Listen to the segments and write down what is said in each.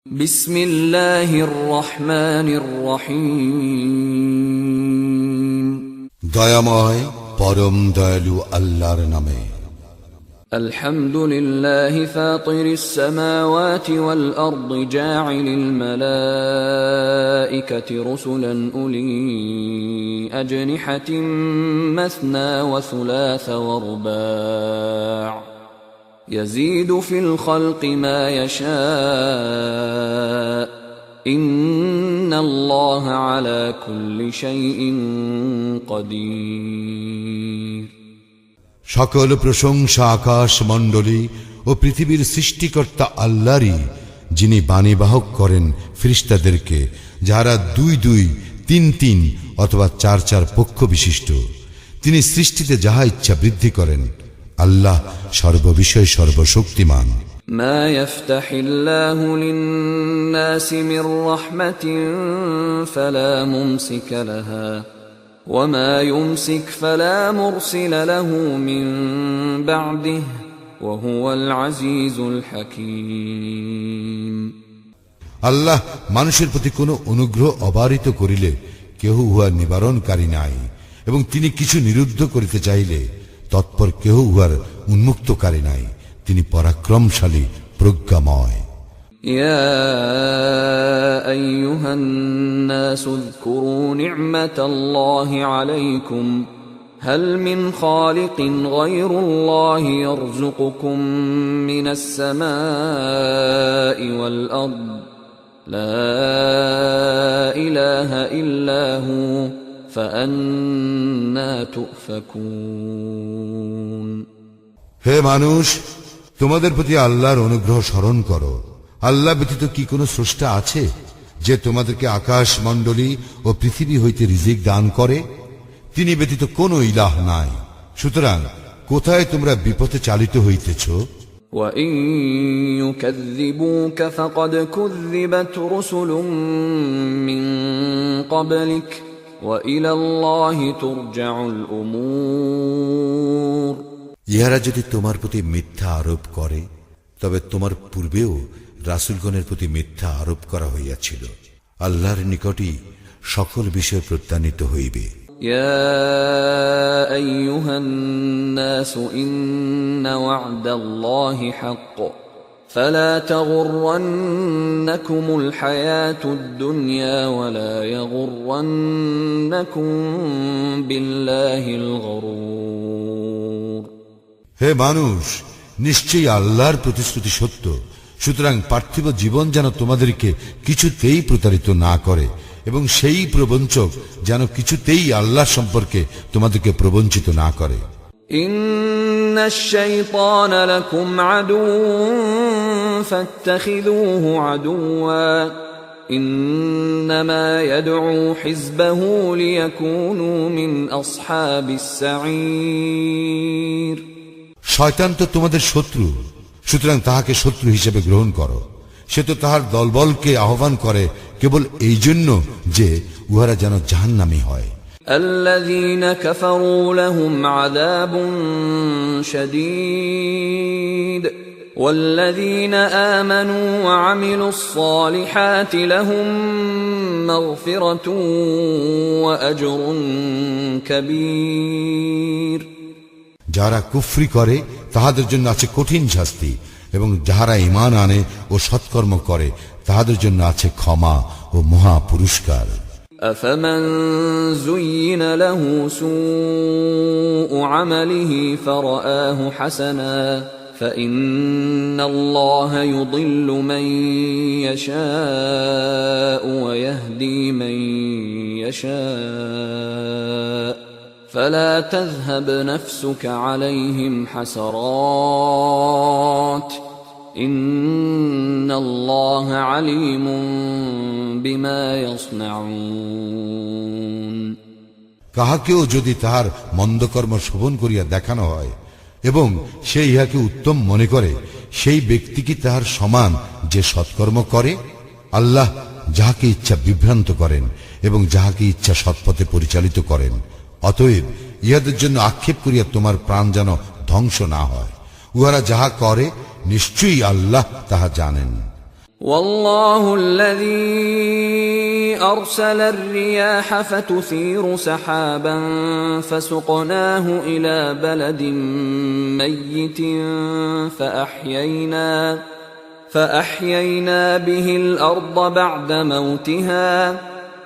বিসমিল্লাহির রহমানির রহিম। দয়াময় পরম দয়ালু আল্লাহর নামে। আলহামদুলিল্লাহি ফাতিরিস সামাওয়াতি ওয়াল আরদি জাইলিল মালাইকাতি রুসুলান উলি আজনিহাতিন মাসনা ওয়া সুলাসা ওয়া রুবা' يزيد في الخلق ما يشاء إن الله على كل شيء قدير। সকল প্রশংসা আকাশ মণ্ডলী ও পৃথিবীর সৃষ্টিকর্তা আল্লাহরই, যিনি বাণীবাহক করেন ফেরেশতাদেরকে, যারা 2-2, 3-3 অথবা 4-4 পক্ষ বিশিষ্ট। তিনি সৃষ্টিতে যাহা ইচ্ছা বৃদ্ধি করেন। আল্লাহ সর্ববিষয়ে সর্বশক্তিমান। মা ইফতাহিল্লাহু লিন-নাসি মির রাহমাতিন ফালা মুমসিকা লাহা ওয়া মা ইউমসিক ফালা মুরসিলা লাহু মিন বা'দিহি ওয়া হুয়াল আজিজুল হাকীম। আল্লাহ মানুষের প্রতি কোনো অনুগ্রহ অবারিত করিলে কেহ উহার নিবারণকারী নাই, এবং তিনি কিছু নিরুদ্ধ করিতে চাইলে তৎপর কেহ উহার উন্মুক্তকারী নাই। তিনি পরাক্রমশালী, প্রজ্ঞাময়। ইয়া আইয়ুহান নাসু যকুরু নি'মাতাল্লাহি আলাইকুম হাল মিন খালিকিন গায়রুল্লাহি ইয়ারযুকুকুম মিনাস সামাই ওয়াল আরদ লা ইলাহা ইল্লা হু فأنا تؤفكون। হে মানুষ, তোমাদের প্রতি আল্লাহর অনুগ্রহ স্মরণ করো। আল্লাহ ব্যতীত কি কোনো স্রষ্টা আছে যে তোমাদেরকে আকাশ মণ্ডলী ও পৃথিবী হইতে রিজিক দান করে? তিনি ব্যতীত কোনো ইলাহ নাই। সুতরাং কোথায় তোমরা বিপথে চালিত হইতেছ? وَإِن يُكَذِّبُوكَ فَقَدْ كُذِّبَتْ رُسُلٌ مِّن قَبْلِكَ وَإِلَى اللَّهِ تُرْجَعُ الْأُمُورُ। ইহারা যদি তোমার প্রতি মিথ্যা আরোপ করে, তবে তোমার পূর্বেও রাসূলগণের প্রতি মিথ্যা আরোপ করা হইয়াছিল। আল্লাহর নিকটই সকল বিষয় প্রত্যানীত হইবে। ইয়া আইয়ুহান নাসু ইন্না ওয়া'দাল্লাহি হাক্ক فلا تغرنكم الحياة الدنيا ولا يغرنكم بالله الغرور। হে মানুষ, নিশ্চয়ই আল্লাহর প্রতিশ্রুতি সত্য। সুতরাং পার্থিব জীবন যেন তোমাদেরকে কিছুতেই প্রতারিত না করে, এবং সেই প্রবঞ্চক যেন কিছুতেই আল্লাহ সম্পর্কে তোমাদেরকে প্রবঞ্চিত না করে। ইন্নাশ শাইতানা লাকুম আদুউন ফাত্তাখিযুহু আদুওয়া ইন্নামা ইয়াদউ হিজবাহু লিয়াকুনু মিন আসহাবিস সাঈর। শয়তান তো তোমাদের শত্রু, সুতরাং তাহাকে শত্রু হিসেবে গ্রহণ করো। সে তো তাহার দলবলকে আহ্বান করে কেবল এই জন্য যে উহারা যেন জাহান্নামী হয়। الذين كفروا لهم عذاب شديد والذين آمنوا وعملوا الصالحات لهم مغفرة وأجر كبير। যারা কুফরি করে তাহাদের জন্য আছে কঠিন শাস্তি, এবং যাহারা ঈমান আনে ও সৎকর্ম করে তাহাদের জন্য আছে ক্ষমা ও মহা পুরস্কার। أفمن زين له سوء عمله فرآه حسنا فإن الله يضل من يشاء ويهدي من يشاء فلا تذهب نفسك عليهم حسرات ইন্নাল্লাহ আলিমুম বিমা ইয়াসনাউন। কাহাকেও যদি তাহার মন্দকর্ম শোভন করিয়া দেখানো হয় এবং সে ইহাকে উত্তম মনে করে, সেই ব্যক্তি কি তাহার সমান যে সৎকর্ম করে? আল্লাহ যাহাকে ইচ্ছা বিভ্রান্ত করেন এবং যাহাকে ইচ্ছা সৎপথে পরিচালিত করেন। অতএব ইহাদের জন্য আক্ষেপ করিয়া তোমার প্রাণ যেন ধ্বংস না হয়। উহারা যাহা করে নিশ্চয়ই আল্লাহ তাহা জানেন। والله الذي أرسل الرياح فتثير سحابا فسقناه إلى بلد ميت فأحيينا به الأرض بعد موتها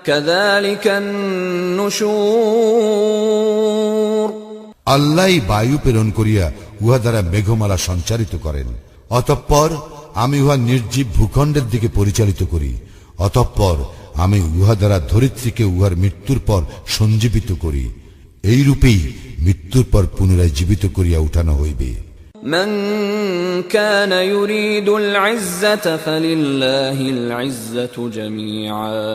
كذلك النشور আল্লাহই বায়ু প্রেরণ করিয়া উহা দ্বারা মেঘমালা সঞ্চারিত করেন, অতঃপর আমি উহা নির্জীব ভূখণ্ডের দিকে পরিচালিত করি, অতঃপর আমি উহা দ্বারা ধরিত্রীকে উহার মৃত্যুর পর সঞ্জীবিত করি। এই রূপেই মৃত্যুর পর পুনরায় জীবিত করিয়া উঠানো হইবে। من كان يريد العزة فلله العزة جميعا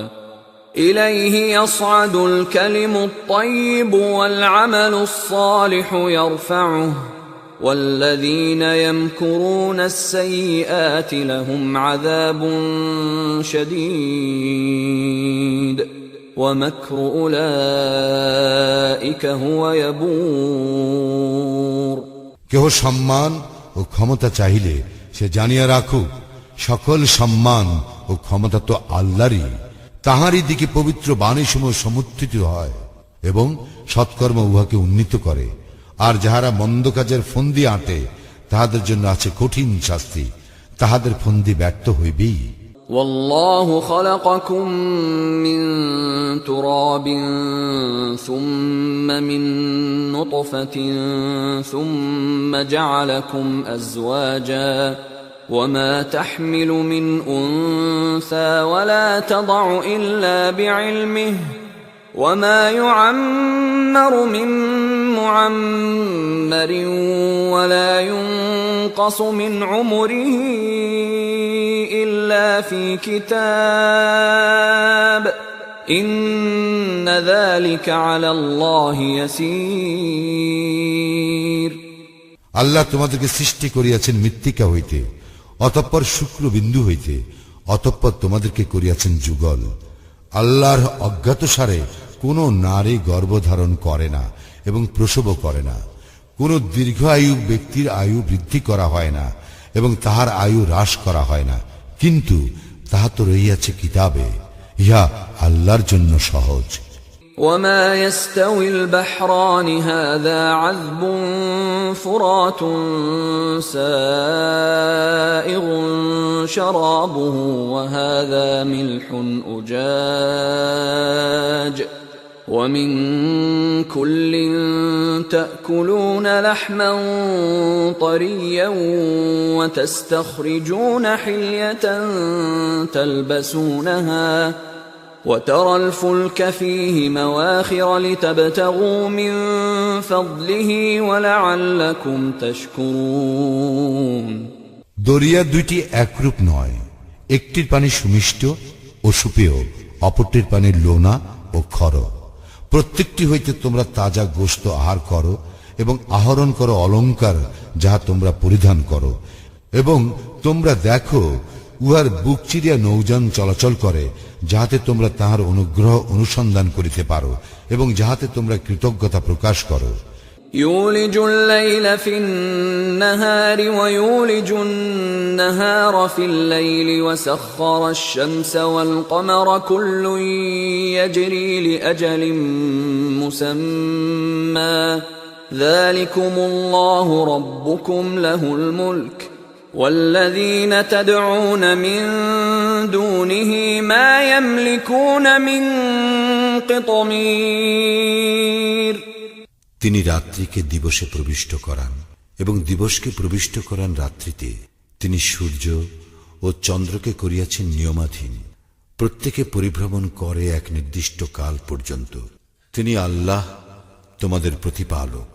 إليه يصعد الكلم الطيب والعمل الصالح يرفعه والذين يمكرون السيئات لهم عذاب شديد ومكر أولئك هو يبور কেহ সম্মান ও ক্ষমতা চাহিলে সে জানিয়া রাখুক, সকল সম্মান ও ক্ষমতা তো আল্লাহরই, তাহারই দিকে পবিত্র বাণীসমূহ সমুত্থিত হয় এবং সৎকর্ম উহাকে উন্নীত করে। আর যাহারা মন্দ কাজের ফন্দি আঁটে তাহাদের জন্য আছে কঠিন শাস্তি, তাহাদের ফন্দি ব্যর্থ হইবেই। والله خلقكم من تراب ثم من نطفة ثم جعلكم أزواجا وما تحمل من أنثى ولا تضع إلا بعلمه وما يعمر من معمر ولا ينقص من عمره إلا في كتاب إن ذلك على الله يسير আল্লাহ তোমাদেরকে সৃষ্টি করিয়াছেন মৃত্তিকা হইতে, অতঃপর শুক্রবিন্দু হইতে, অতঃপর তোমাদেরকে করিয়াছেন যুগল। আল্লাহর অজ্ঞাতসারে কোন নারী গর্ভধারণ করে না এবং প্রসবও করে না। কোন দীর্ঘ আয়ু ব্যক্তির আয়ু বৃদ্ধি করা হয় না এবং তাহার আয়ু হ্রাস করা হয় না, কিন্তু তাহা তো রহিয়াছে কিতাবে। ইহা আল্লাহর জন্য সহজ। وما يستوي البحران هذا عذب فرات سائغ شرابه وهذا ملح أجاج ومن كل تأكلون لحما طريا وتستخرجون حلية تلبسونها وترى الفلك فيه مواخر لتبتغوا من فضله ولعلكم تشكرون দরিয়া দুইটি একরূপ নয়, একটির পানি সুমিষ্ট ও সুপেয়, অপরটির পানি লোনা ও খর। প্রত্যেকটি হইতে তোমরা তাজা গোশত আহার করো এবং আহরণ করো অলংকার যাহা তোমরা পরিধান করো, এবং তোমরা দেখো উহার বুক চিরিয়া নৌযান চলাচল করে, যাহাতে তোমরা তাহার অনুগ্রহ অনুসন্ধান করিতে পারো এবং যাহাতে তোমরা কৃতজ্ঞতা প্রকাশ করো। يولج الليل في النهار ويولج النهار في الليل وسخر الشمس والقمر كل يجري لأجل مسمى ذلكم الله ربكم له الملك والذين تدعون من دونه ما يملكون من قطمير তিনি রাত্রিকে দিবসে প্রবিষ্ট করান এবং দিবসকে প্রবিষ্ট করান রাত্রিতে। তিনি সূর্য ও চন্দ্রকে করিয়াছেন নিয়মাধীন, প্রত্যেকে পরিভ্রমণ করে এক নির্দিষ্ট কাল পর্যন্ত। তিনি আল্লাহ তোমাদের প্রতিপালক,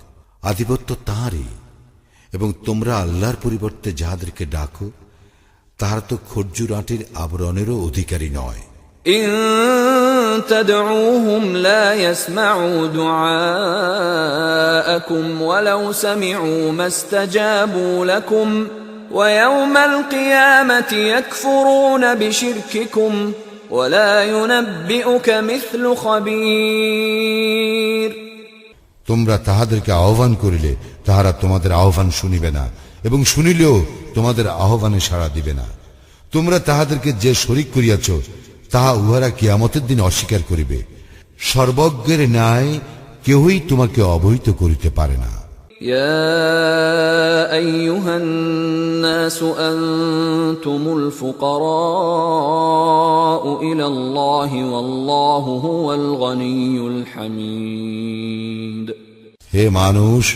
আধিপত্য তাঁরই। এবং তোমরা আল্লাহর পরিবর্তে যাহাদেরকে ডাকো তাহারা তো খর্জুর আটির আবরণেরও অধিকারী নয়। إن تدعوهم لا يسمعوا دعاءكم ولو سمعوا ما استجابوا لكم ويوم القيامة يكفرون بشرككم ولا ينبئك مثل خبير তোমরা তাহাদেরকে আহ্বান করিলে তাহারা তোমাদের আহ্বান শুনিবে না এবং শুনিলেও তোমাদের আহ্বানে সাড়া দিবে না। তোমরা তাহাদেরকে যে শরীক করিয়াছ তাহা উহারা কিয়ামতের দিন অস্বীকার করিবে। সর্বজ্ঞের ন্যায় কেহই তোমাকে অবহিত করিতে পারে না। يا أيها الناس أنتم الفقراء إلى الله والله هو الغني الحميد। হে মানুষ,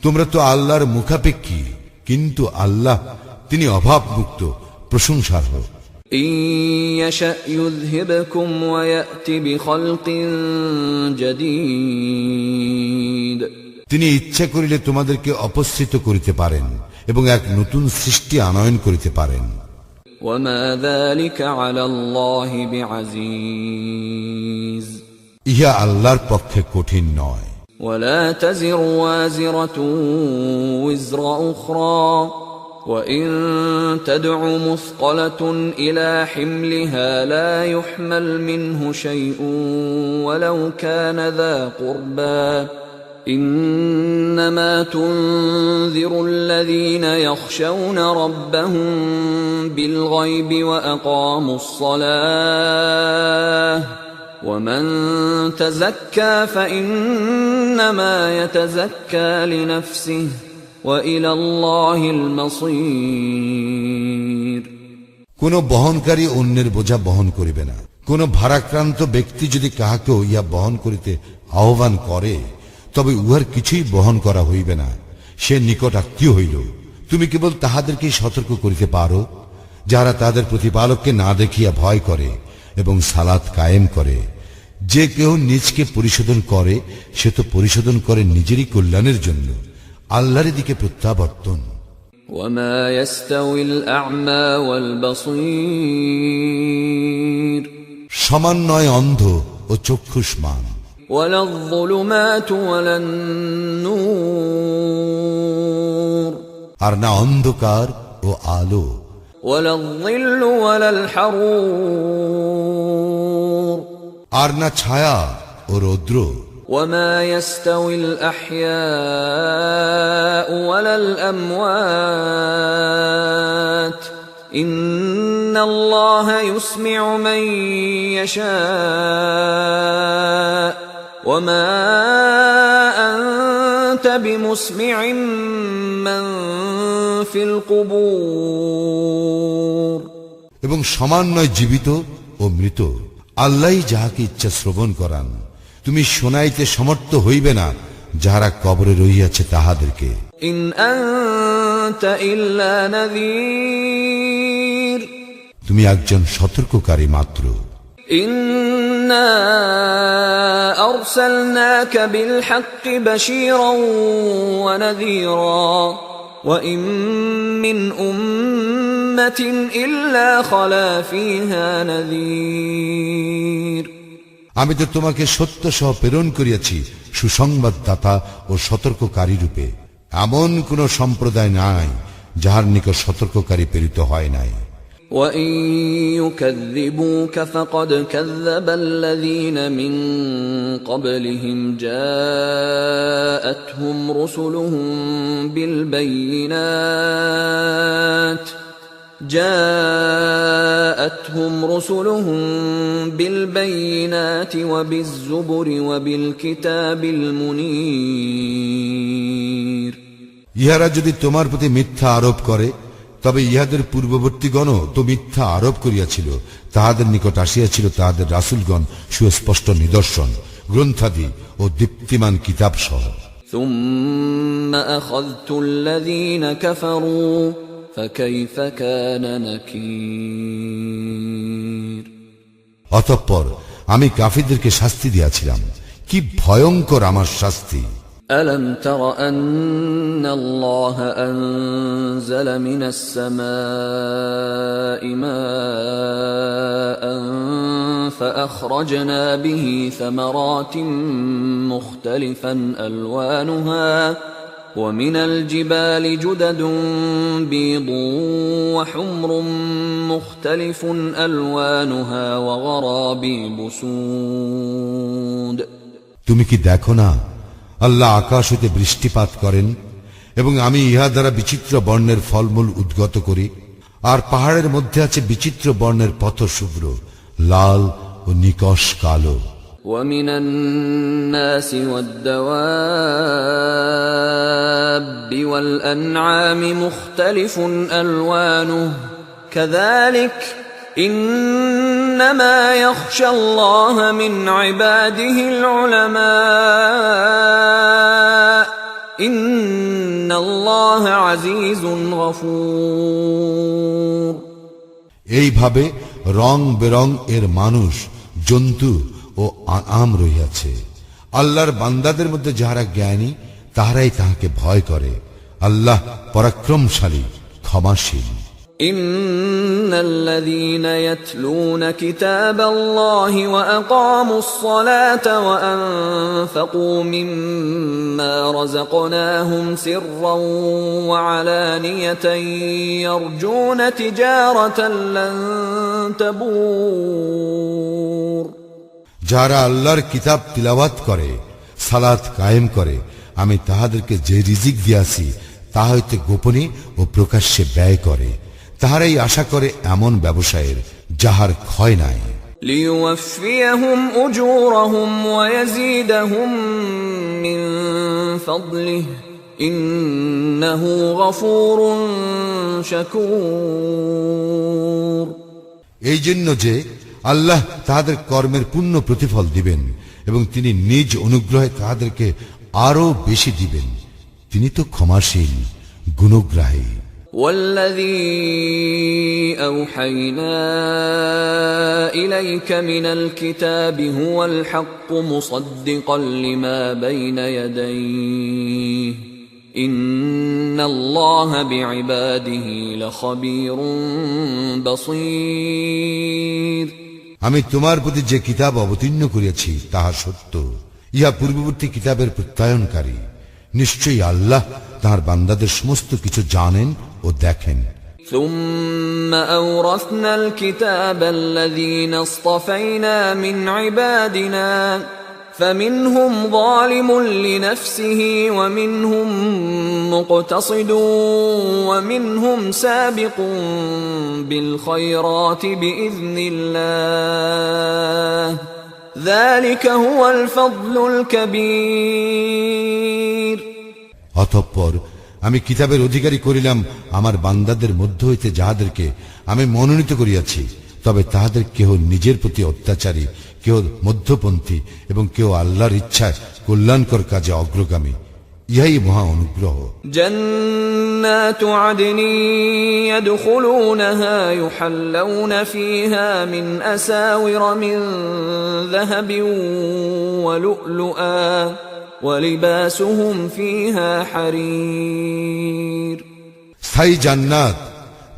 তোমরা তো আল্লাহর মুখাপেক্ষী, কিন্তু আল্লাহ তিনি অভাবমুক্ত, প্রশংসার্হ। إن يشأ يذهبكم ويأت بخلق جديد। তিনি ইচ্ছা করিলে তোমাদেরকে অপসৃত করিতে পারেন এবং এক নতুন সৃষ্টি আনয়ন করিতে পারেন। وما ذلك على الله بعزيز। ইহা আল্লাহর পক্ষে কঠিন নয়। ولا تزر وازرة وزر أخرى وإن تدع مثقلة إلى حملها لا يحمل منه شيء ولو كان ذا قربى إنما تنذر الذين يخشون ربهم بالغيب وأقاموا الصلاة ومن تزكى فإنما يتزكى لنفسه وإلى الله المصير। কোন বহনকারী অন্যের বোঝা বহন করিবে না। কোন ভারাক্রান্ত ব্যক্তি যদি কাহাকেও ইহা বহন করিতে আহ্বান করে তবে উহার কিছুই বহন করা হইবে না, সে নিকট আত্মীয় হইল। তুমি কেবল তাহাদেরকেই সতর্ক করিতে পারো যাহারা তাদের প্রতিপালককে না দেখিয়া ভয় করে এবং সালাত কায়েম করে। যে কেউ নিজকে পরিশোধন করে সে তো পরিশোধন করে নিজেরই কল্যাণের জন্য, আল্লাহর দিকে প্রত্যাবর্তন। وما يستوي الأعمى والبصير। সমান নয় অন্ধ ও চক্ষুষ্মান। ولا الظلمات ولا النور। আর না অন্ধকার ও আলো। ولا الظل ولا الحرور। আর না ছায়া ও রৌদ্র। وما يستوي الأحياء ولا الأموات إن الله يسمع من يشاء وما أنت بمسمع من في القبور। এবং সমান নয় জীবিত ও মৃত, আল্লাহই যাহাকে ইচ্ছা শ্রবণ করান। তুমি শোনাইতে সমর্থ হইবে না যাহারা কবরে রহিয়াছে তাহাদেরকে। ইন আনতা ইল্লা নাযীর। তুমি একজন সতর্ককারী মাত্র। ইন্না আরসালনাকা বিল হাক্কি বাশীরান ওয়া নাযীরা ওয়া ইন মিন উম্মাতিন ইল্লা খালা ফীহা নাযীর। আমি তো তোমাকে সত্য সহ প্রেরণ করিয়াছি সুসংবাদদাতা ও সতর্ককারী রূপে। এমন কোন সম্প্রদায় নাই যাহার নিকট সতর্ককারী প্রেরিত হয় নাই। وَإِن يُكَذِّبُوكَ فَقَدْ كَذَّبَ الَّذِينَ مِن قَبْلِهِمْ جَاءَتْهُمْ رُسُلُهُم بالبينات وبالزبر وبالكتاب المنير। ইহারা যদি তোমার প্রতি মিথ্যা আরোপ করে তবে ইহাদের পূর্ববর্তীগণ তো মিথ্যা আরোপ করিয়াছিল। তাহাদের নিকট আসিয়াছিল তাহাদের রাসূলগণ সুস্পষ্ট নিদর্শন, গ্রন্থাদি ও দীপ্তিমান কিতাব সহ। ثُمَّ أَخَذْتُ الَّذِينَ كَفَرُوا فَكَيْفَ كَانَ نَكِيرِ। অতঃপর আমি কাফিরদেরকে শাস্তি দিয়াছিলাম, কি ভয়ঙ্কর আমার শাস্তি। أَلَمْ تَرَ أَنَّ اللَّهَ أَنزَلَ مِنَ السَّمَاءِ مَاءً فَأَخْرَجْنَا بِهِ ثَمَرَاتٍ مُخْتَلِفًا أَلْوَانُهَا وَمِنَ الْجِبَالِ جُدَدٌ بِيضٌ وَحُمْرٌ مُخْتَلِفٌ أَلْوَانُهَا وَغَرَابِيبُ سُودٌ। তুমি কি দেখো না আল্লাহ আকাশ হতে বৃষ্টিপাত করেন এবং আমি ইহা দ্বারা বিচিত্র বর্ণের ফলমূল উদ্গত করি, আর পাহাড়ের মধ্যে আছে বিচিত্র বর্ণের পথশুভ্র, লাল ও নিকষ কালো। ومن الناس والدواب والأنعام مختلف ألوانه كذلك إنما يخشى الله من عباده العلماء إن الله عزيز غفور। এইভাবে রং বেরং এর মানুষ, জন্তু ও আম রহিয়াছে। আল্লাহর বান্দাদের মধ্যে যাহারা জ্ঞানী তাহারাই তাহাকে ভয় করে। আল্লাহ পরাক্রমশালী, ক্ষমাশীল। إن الذين يتلون كتاب الله وأقاموا الصلاة وأنفقوا مما رزقناهم سرا وعلانية يرجون تجارة لن تبور। যারা আল্লাহর কিতাব তিলাওয়াত করে, সালাত কায়েম করে, আমি তাহাদেরকে যে রিজিক দিয়াছি তা হইতে গোপনে ও প্রকাশ্যে ব্যয় করে, তাহারাই আশা করে এমন ব্যবসায়ের যাহার ক্ষয় নাই। ليوفيهم أجورهم ويزيدهم من فضله إنه غفور شكور। এই জন্য যে আল্লাহ তাহাদের কর্মের পূর্ণ প্রতিফল দিবেন এবং তিনি নিজ অনুগ্রহে তাহাদেরকে আরো বেশি দিবেন। তিনি তো ক্ষমাশীল, গুণগ্রাহী। والذي أوحينا إليك من الكتاب هو الحق مصدقا لما بين يديه إن الله بعباده لخبير بصير। আমি তোমার প্রতি যে কিতাব অবতীর্ণ করিয়াছি তাহা সত্য, ইহা পূর্ববর্তী কিতাবের প্রত্যয়নকারী। নিশ্চয়ই আল্লাহ তাহার বান্দাদের সমস্ত কিছু জানেন ও দেখেন। ثم أورثنا الكتاب الذين اصطفينا من عبادنا فمنهم ظالم لنفسه ومنهم مقتصد ومنهم سابق بالخيرات بإذن الله ذلك هو الفضل الكبير। অতঃপর আমি কিতাবের অধিকারী করিলাম আমার বান্দাদের মধ্য হইতে যাহাদেরকে আমি মনোনীত করিয়াছি, তবে তাহাদের কেহ নিজের প্রতি অত্যাচারী, কেহ মধ্যপন্থী এবং কেউ আল্লাহর ইচ্ছায় কল্যাণকর কাজে অগ্রগামী। ইহাই মহা অনুগ্রহ। جنات عدن يدخلونها يحلون فيها من أساور من ذهب ولؤلؤا وَلِبَاسُهُمْ فِيهَا حَرِيرٌ। স্থায়ী জান্নাত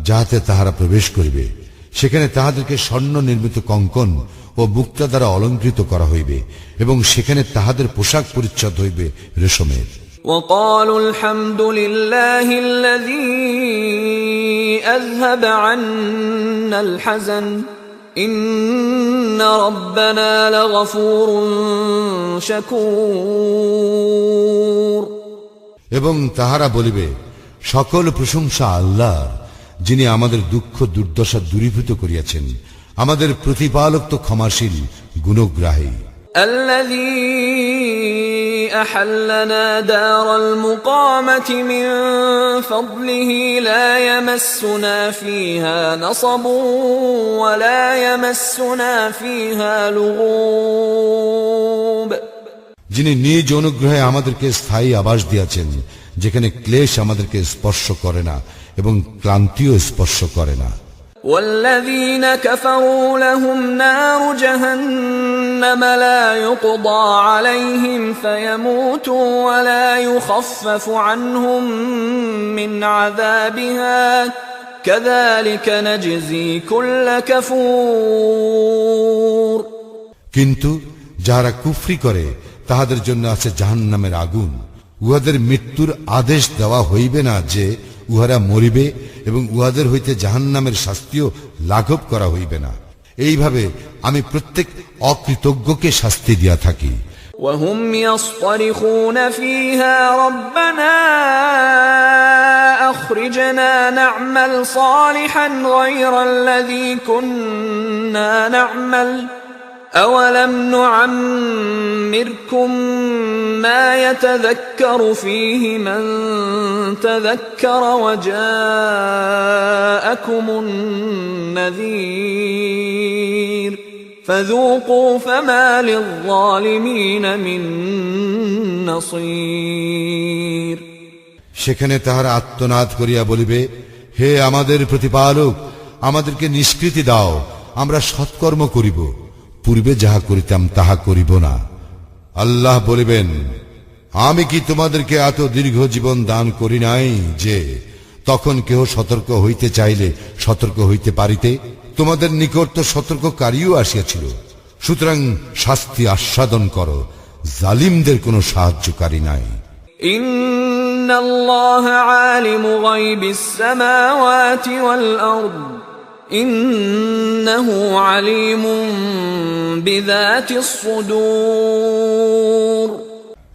যাহাতে তাহারা প্রবেশ করিবে, সেখানে তাহাদেরকে স্বর্ণ নির্মিত কঙ্কন ও মুক্তা দ্বারা অলঙ্কৃত করা হইবে এবং সেখানে তাহাদের পোশাক পরিচ্ছদ হইবে রেশমের। وَقَالُوا الْحَمْدُ لِلَّهِ الَّذِي أَذْهَبَ عَنَّا الْحَزَنَ إِنَّ رَبَّنَا لَغَفُورٌ شَكُورٌ। এবং তাহারা বলিবে, সকল প্রশংসা আল্লাহর, যিনি আমাদের দুঃখ দুর্দশা দূরীভূত করিয়াছেন। আমাদের প্রতিপালক তো ক্ষমাশীল, গুণগ্রাহী। الذي أحلنا دار المقامة من فضله لا يمسنا فيها نصب ولا يمسنا فيها لغوب। যিনি নিজ অনুগ্রহে আমাদেরকে স্থায়ী আবাস দিয়াছেন, যেখানে ক্লেশ আমাদেরকে স্পর্শ করে না এবং ক্লান্তিও স্পর্শ করে না। والذين كفروا لهم نار جهنم لا يقضى عليهم فيموتوا ولا يخفف عنهم من عذابها كذلك نجزي كل كفور। কিন্তু যারা কুফরি করে তাহাদের জন্য আছে জাহান্নামের আগুন। উহাদের মৃত্যুর আদেশ দেওয়া হইবে না যে উহারা মরিবে এবং উহাদের হইতে জাহান্নামের শাস্তিও লাঘব করা হইবে না। এইভাবে আমি প্রত্যেক অকৃতজ্ঞকে শাস্তি দিয়া থাকি। وهم يصطرخون فيها ربنا أخرجنا نعمل صالحا غير الذي كنا نعمل أولم نعمركم ما يتذكر فيه من تذكر وجاءكم النذير فذوقوا فما للظالمين من نصير। সেখানে তাহারা আত্মনাদ করিয়া বলিবে, হে আমাদের প্রতিপালক, আমাদেরকে নিষ্কৃতি দাও, আমরা সৎকর্ম করিব, পূর্বে যাহা করিতাম তাহা করিব না। আল্লাহ বলিবেন, আমি কি তোমাদেরকে এত দীর্ঘ জীবন দান করি নাই যে তখন কেহ সতর্ক হইতে চাইলে সতর্ক হইতে পারিতে? তোমাদের নিকট তো সতর্ককারীও আসিয়াছিল। সুতরাং শাস্তি আস্বাদন করো, জালিমদের কোনো সাহায্যকারী নাই। ইন্নাল্লাহ আলিমু গায়বিস সামাওয়াতি ওয়াল আরদ ইন্নাহু আলিমুম বিযাতিস সুদূর।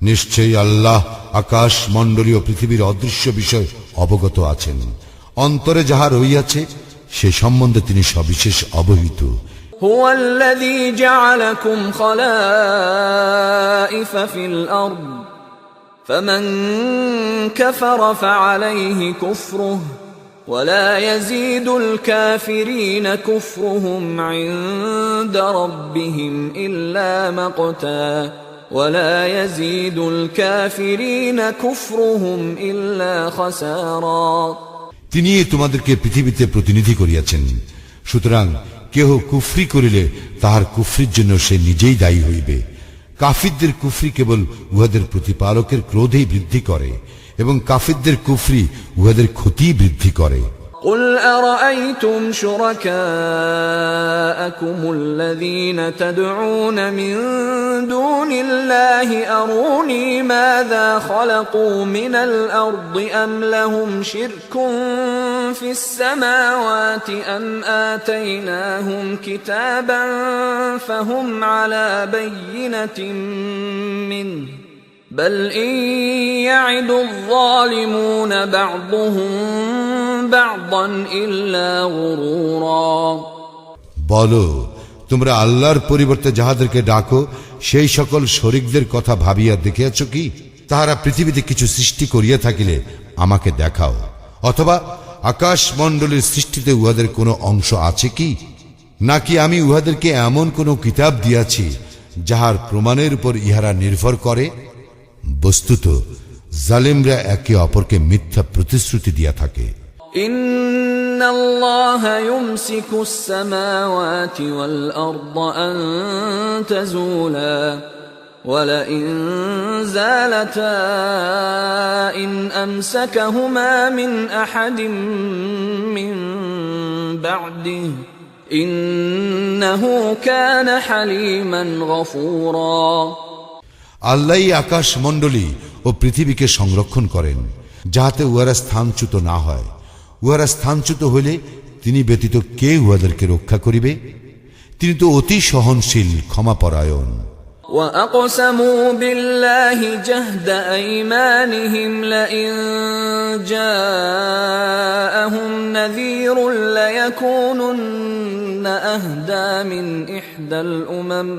নিশ্চয়ই আল্লাহ আকাশ মণ্ডলীয় পৃথিবীর অদৃশ্য বিষয় অবগত আছেন। অন্তরে যাহা রইয়াছে সে সম্বন্ধে তিনি সবিশেষ অবহিত। হুয়াল্লাযী জা'আলাকুম খালাইফা ফিল আরদ ফামান কাফারা ফা'আলাইহি কুফরুহু ওয়ালা ইয়াযীদুল কাফিরিনা কুফরুহুম 'ইনদা রাব্বিহিম ইল্লা মাকতা ওয়ালা ইয়াযীদুল কাফিরিনা কুফরুহুম ইল্লা খাসারা। তিনি তোমাদেরকে পৃথিবীতে প্রতিনিধি করিয়াছেন, সুতরাং কেহ কুফরি করিলে তাহার কুফরির জন্য সে নিজেই দায়ী হইবে। কাফিরদের কুফরি কেবল উহাদের প্রতিপালকের ক্রোধেই বৃদ্ধি করে এবং কাফিরদের কুফরি উহাদের ক্ষতি বৃদ্ধি করে। قل أرأيتم شركاءكم الذين تدعون من دون الله أروني ماذا خلقوا من الأرض أم لهم شرك في السماوات أم آتيناهم كتابا فهم على بينة منه بل إن يعد الظالمون بعضهم بعضا إلا غرورا। বলো, তোমরা আল্লাহর পরিবর্তে যাহাদেরকে ডাকো সেই সকল শরীকদের কথা ভাবিয়া দেখিয়াছ কি? তাহারা পৃথিবীতে কিছু সৃষ্টি করিয়া থাকিলে আমাকে দেখাও, অথবা আকাশ মণ্ডলীর সৃষ্টিতে উহাদের কোনো অংশ আছে কি? নাকি আমি উহাদেরকে এমন কোনো কিতাব দিয়াছি যাহার প্রমাণের উপর ইহারা নির্ভর করে? বস্তুত জালিমরা একে অপরকে মিথ্যা প্রতিশ্রুতি দিয়া থাকে। ইন্নাল্লাহ ইউমসিকুস সামাওয়াতি ওয়াল আরদ আন তাজুলা ওয়ালা ইন যালাতা ইন আমসাকাহুমা মিন আহাদিন মিন বা'দিহি ইন্নাহু কানা হালিমান গফুরা। আল্লাহই আকাশ মণ্ডলী ও পৃথিবীকে সংরক্ষণ করেন, যাহাতে উহারা স্থানচ্যুত না হয়। উহারা স্থানচ্যুত হইলে তিনি ব্যতীত কে উহাদেরকে রক্ষা করিবে? তিনি তো অতি সহনশীল, ক্ষমাপরায়ণ। وَأَقْسَمُوا بِاللَّهِ جَهْدَ أَيْمَانِهِمْ لَئِن جَاءَهُمْ نَذِيرٌ لَيَكُونُنَّ أَهْدَى مِنْ إِحْدَى الْأُمَمِ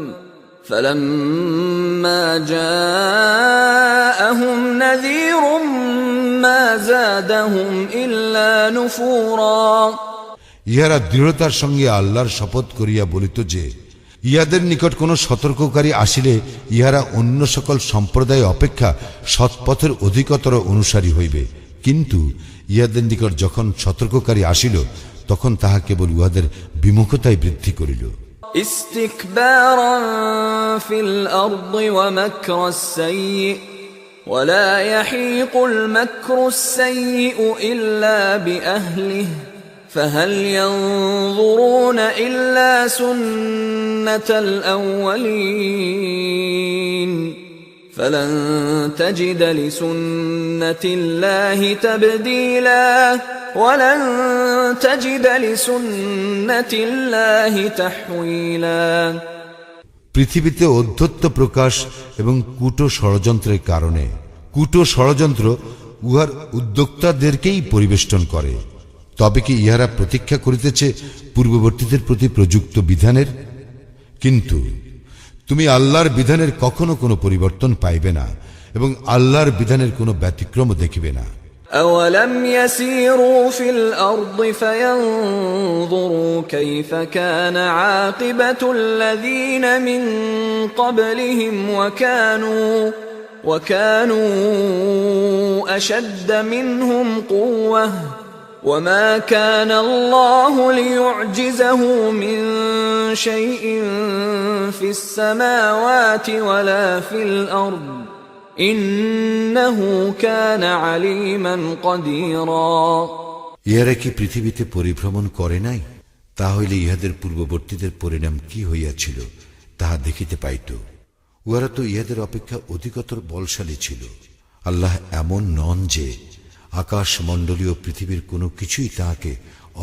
فَلَمَّا جَاءَهُمْ نَذِيرٌ مَا زَادَهُمْ إِلَّا نُفُورًا। ইহারা দৃঢ়তার সঙ্গে আল্লাহর শপথ করিয়া বলিত যে ইহাদের নিকট কোন সতর্ককারী আসিলে ইহারা অন্য সকল সম্প্রদায় অপেক্ষা সৎপথের অধিকতর অনুসারী হইবে, কিন্তু ইহাদের নিকট যখন সতর্ককারী আসিল তখন তাহা কেবল উহাদের বিমুখতায় বৃদ্ধি করিল। ইস্তিকবারান ফিল আরদি ওয়া মাকরাস সাইয়্যি ওয়ালা ইয়াহিকুল মাকরুস সাইয়্যিউ ইল্লা বিআহলিহি فهل ينظرون إلا سنة الأولين فلن تجد لسنة الله تبديلا ولن تجد لسنة الله تحويلا। পৃথিবীতে অধ্যত্ব প্রকাশ এবং কূট ষড়যন্ত্রের কারণে কূট ষড়যন্ত্র উহার উদ্যোক্তাদেরকেই পরিবেষ্টন করে। তবে কি ইহারা প্রতীক্ষা করিতেছে পূর্ববর্তীদের প্রতি প্রযুক্ত বিধানের? কিন্তু তুমি আল্লাহর বিধানের কখনো কোনো পরিবর্তন পাইবে না এবং আল্লাহর বিধানের কোনো ব্যতিক্রম দেখিবে না। أولم يسيروا في الأرض فينظروا كيف كان عاقبة الذين من قبلهم وكانوا أشد منهم قوة وما كان الله ليعجزه من شيء في السماوات ولا في الأرض ইন্নাহু কানা আলিমান কাদিরা। ইহারা কি পৃথিবীতে পরিভ্রমণ করে নাই? তাহলে ইহাদের পূর্ববর্তীদের পরিণাম কি হইয়াছিল তাহা দেখিতে পাইত। উহারা তো ইহাদের অপেক্ষা অধিকতর বলশালী ছিল। আল্লাহ এমন নন যে আকাশ মণ্ডলীয় পৃথিবীর কোনো কিছুই তাহাকে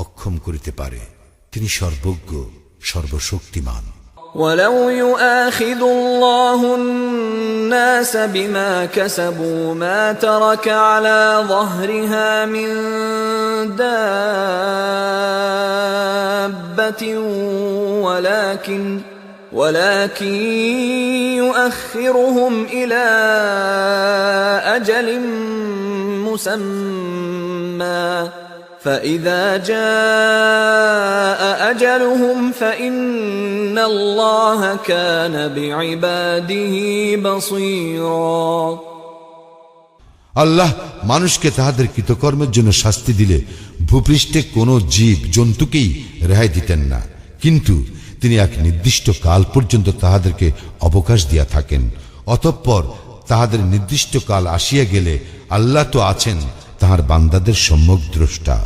অক্ষম করিতে পারে। তিনি সর্বজ্ঞ, সর্বশক্তিমান। ولو يؤاخذ الله الناس بما كسبوا ما ترك على ظهرها من دابة ولكن يؤخرهم إلى أجل مسمى فإذا جاء أجلهم فإن الله كان بعباده بصيرا। আল্লাহ মানুষকে তাহাদের কৃতকর্মের জন্য শাস্তি দিলে ভূপৃষ্ঠে কোনো জীব জন্তুকেই রেহাই দিতেন না, কিন্তু তিনি এক নির্দিষ্ট কাল পর্যন্ত তাহাদেরকে অবকাশ দিয়া থাকেন। অতঃপর তাহাদের নির্দিষ্ট কাল আসিয়া গেলে আল্লাহ তো আছেন তাহার বান্দাদের সম্যক দ্রষ্টা।